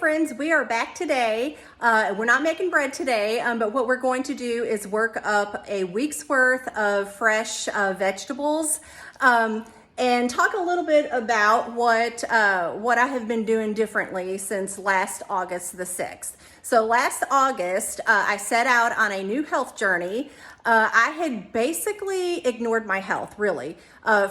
friends, we are back today. We're not making bread today, but what we're going to do is work up a week's worth of fresh vegetables and talk a little bit about what I have been doing differently since last August the 6th. So last August, I set out on a new health journey. I had basically ignored my health, really,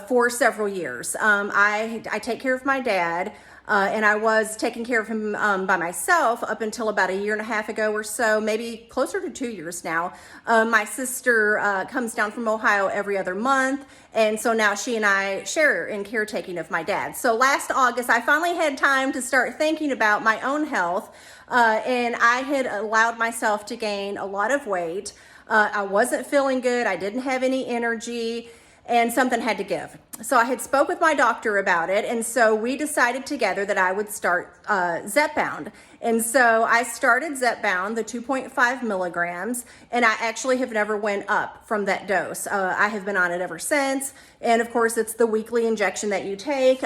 for several years. I take care of my dad. And I was taking care of him by myself up until about a year and a half ago or so, maybe closer to 2 years now. My sister comes down from Ohio every other month, and so now she and I share in caretaking of my dad. So last August, I finally had time to start thinking about my own health, and I had allowed myself to gain a lot of weight. I wasn't feeling good. I didn't have any energy, and something had to give. So I had spoke with my doctor about it, and so we decided together that I would start Zepbound. And so I started Zepbound, the 2.5 milligrams, and I actually have never went up from that dose. I have been on it ever since, and of course it's the weekly injection that you take.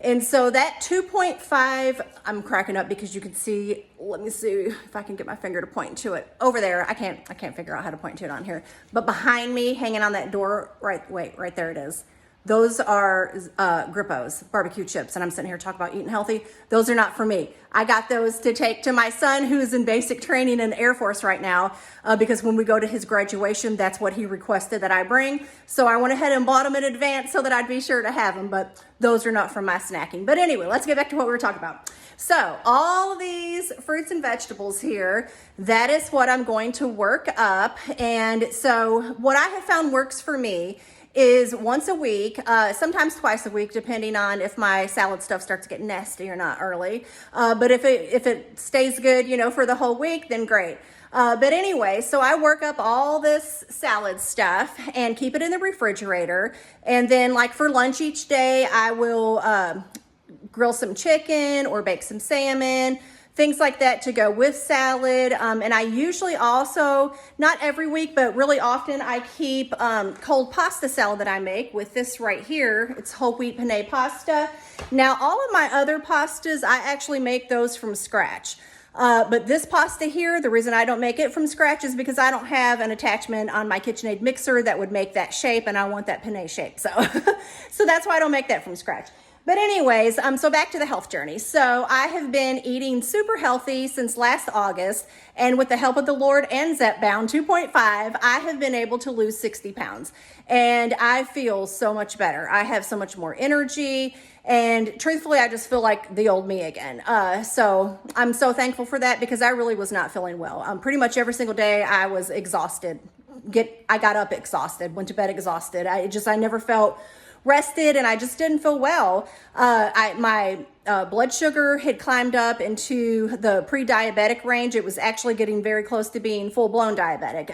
And so that 2.5, I'm cracking up because you can see, let me see if I can get my finger to point to it. Over there, I can't figure out how to point to it on here. But behind me, hanging on that door, right there it is. Those are Grippos, barbecue chips, and I'm sitting here talking about eating healthy. Those are not for me. I got those to take to my son, who's in basic training in the Air Force right now, because when we go to his graduation, that's what he requested that I bring. So I went ahead and bought them in advance so that I'd be sure to have them, but those are not for my snacking. But anyway, let's get back to what we were talking about. So all of these fruits and vegetables here, that is what I'm going to work up. And so what I have found works for me is once a week, sometimes twice a week, depending on if my salad stuff starts to get nasty or not early. But if it stays good, for the whole week, then great. But anyway, so I work up all this salad stuff and keep it in the refrigerator. And then like for lunch each day, I will grill some chicken or bake some salmon, things like that to go with salad. And I usually also, not every week, but really often, I keep cold pasta salad that I make with this right here. It's whole wheat penne pasta. Now, all of my other pastas, I actually make those from scratch. But this pasta here, the reason I don't make it from scratch is because I don't have an attachment on my KitchenAid mixer that would make that shape, and I want that penne shape. So, so that's why I don't make that from scratch. But anyways, so back to the health journey. So I have been eating super healthy since last August, and with the help of the Lord and Zepbound 2.5, I have been able to lose 60 pounds. And I feel so much better. I have so much more energy, and truthfully, I just feel like the old me again. So I'm so thankful for that because I really was not feeling well. Pretty much every single day I was exhausted. I got up exhausted, went to bed exhausted. I never felt rested, and I just didn't feel well. My blood sugar had climbed up into the pre-diabetic range. It was actually getting very close to being full-blown diabetic.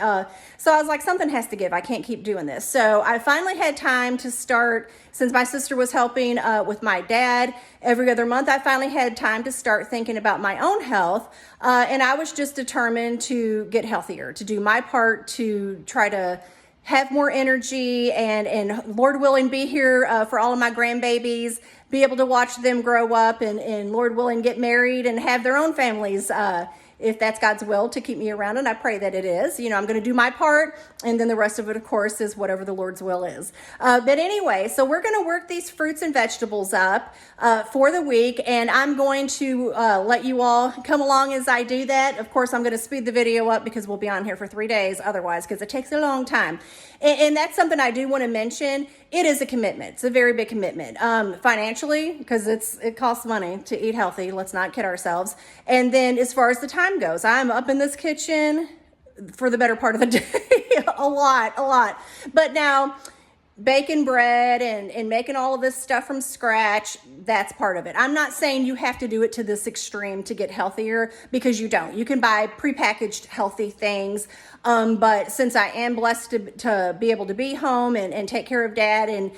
So I was like, something has to give. I can't keep doing this. So I finally had time to start, since my sister was helping with my dad every other month, I finally had time to start thinking about my own health. And I was just determined to get healthier, to do my part to try to have more energy and Lord willing, be here for all of my grandbabies, be able to watch them grow up and Lord willing, get married and have their own families, if that's God's will to keep me around. And I pray that it is. I'm going to do my part, and then the rest of it, of course, is whatever the Lord's will is. But anyway, so we're going to work these fruits and vegetables up for the week, and I'm going to let you all come along as I do that. Of course, I'm going to speed the video up because we'll be on here for 3 days otherwise, because it takes a long time. And that's something I do want to mention. It is a commitment. It's a very big commitment. Financially, because it costs money to eat healthy. Let's not kid ourselves. And then as far as the time goes, I'm up in this kitchen for the better part of the day. a lot. But now, baking bread and making all of this stuff from scratch, that's part of it. I'm not saying you have to do it to this extreme to get healthier, because you don't. You can buy prepackaged healthy things. But since I am blessed to be able to be home and take care of Dad and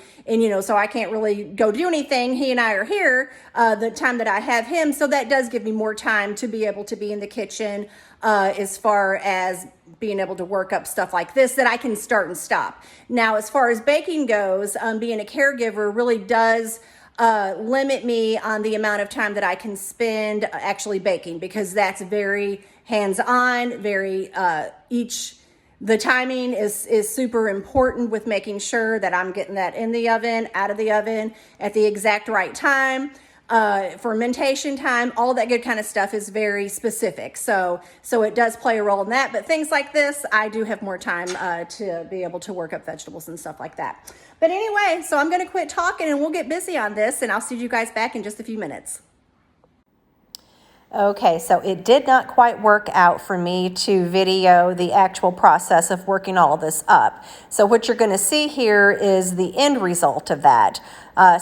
so I can't really go do anything. He and I are here the time that I have him. So that does give me more time to be able to be in the kitchen as far as being able to work up stuff like this that I can start and stop. Now, as far as baking goes, being a caregiver really does limit me on the amount of time that I can spend actually baking, because that's very hands-on, very the timing is super important with making sure that I'm getting that in the oven, out of the oven at the exact right time. Fermentation time, all that good kind of stuff is very specific. So it does play a role in that. But things like this, I do have more time to be able to work up vegetables and stuff like that. But anyway, so I'm going to quit talking and we'll get busy on this, and I'll see you guys back in just a few minutes. Okay, so it did not quite work out for me to video the actual process of working all this up. So what you're going to see here is the end result of that.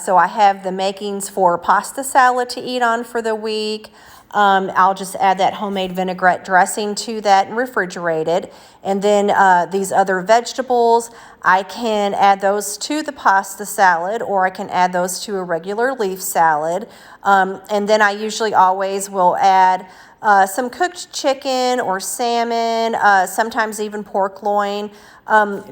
So I have the makings for pasta salad to eat on for the week. I'll just add that homemade vinaigrette dressing to that and refrigerate it. And then these other vegetables, I can add those to the pasta salad, or I can add those to a regular leaf salad. And then I usually always will add some cooked chicken or salmon, sometimes even pork loin,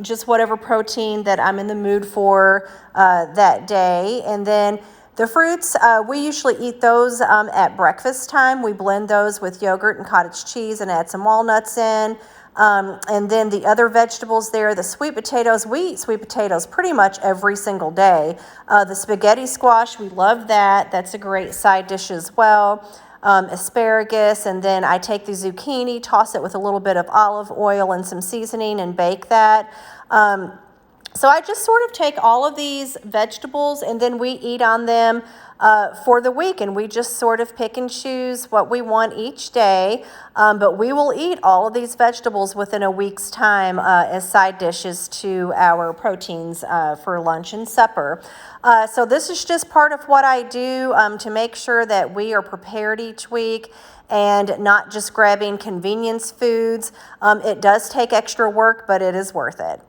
just whatever protein that I'm in the mood for that day. And then the fruits, we usually eat those at breakfast time. We blend those with yogurt and cottage cheese and add some walnuts in. And then the other vegetables there, the sweet potatoes, we eat sweet potatoes pretty much every single day. The spaghetti squash, we love that. That's a great side dish as well. Asparagus, and then I take the zucchini, toss it with a little bit of olive oil and some seasoning and bake that. So I just sort of take all of these vegetables and then we eat on them for the week, and we just sort of pick and choose what we want each day. But we will eat all of these vegetables within a week's time as side dishes to our proteins for lunch and supper. So this is just part of what I do to make sure that we are prepared each week and not just grabbing convenience foods. It does take extra work, but it is worth it.